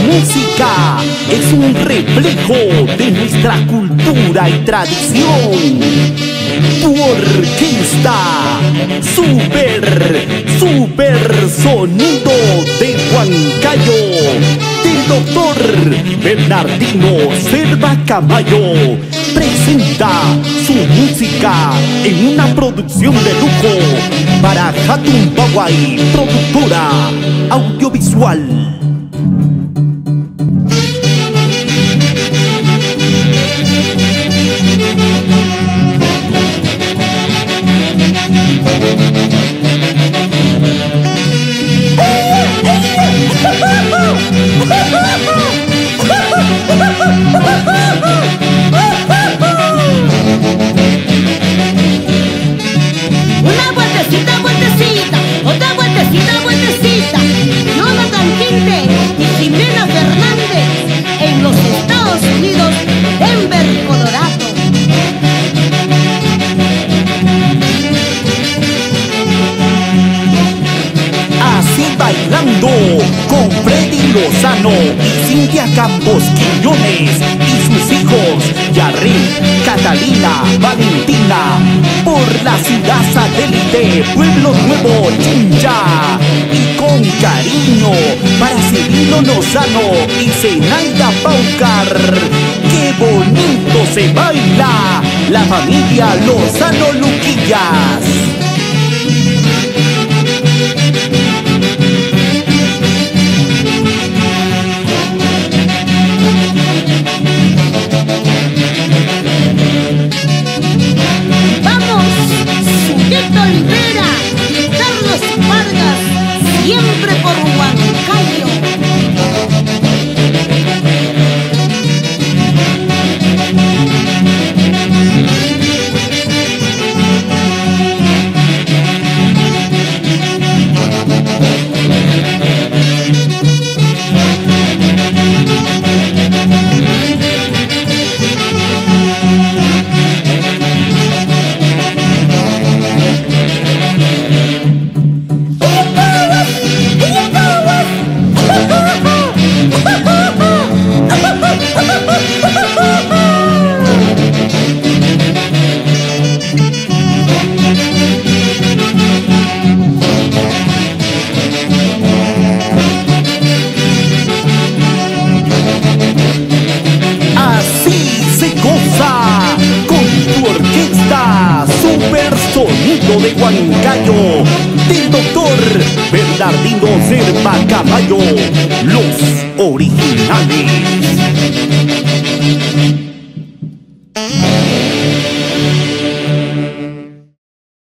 música es un reflejo de nuestra cultura y tradición. Tu orquesta, super sonido de Huancayo, del doctor Bernardino Cerva Camayo, presenta su música en una producción de lujo para Hatun Bawai, productora audiovisual. Una vueltecita, vueltecita, otra vueltecita, vueltecita. Jonathan Quinte y Jimena Fernández en los Estados Unidos, Denver, Colorado. Así bailando con Freddy Lozano y Cintia Campos Quiñones y sus hijos Yarrin, Catalina, Valentina, por la ciudad satélite Pueblo Nuevo, Chincha, y con cariño para Cirilo Lozano y Zenaida Paucar. ¡Qué bonito se baila la familia Lozano Luquillas! Olivera y Carlos Vargas, siempre por Huancayo. Sonido de Huancayo, del doctor Bernardino Cerva Camayo, los originales.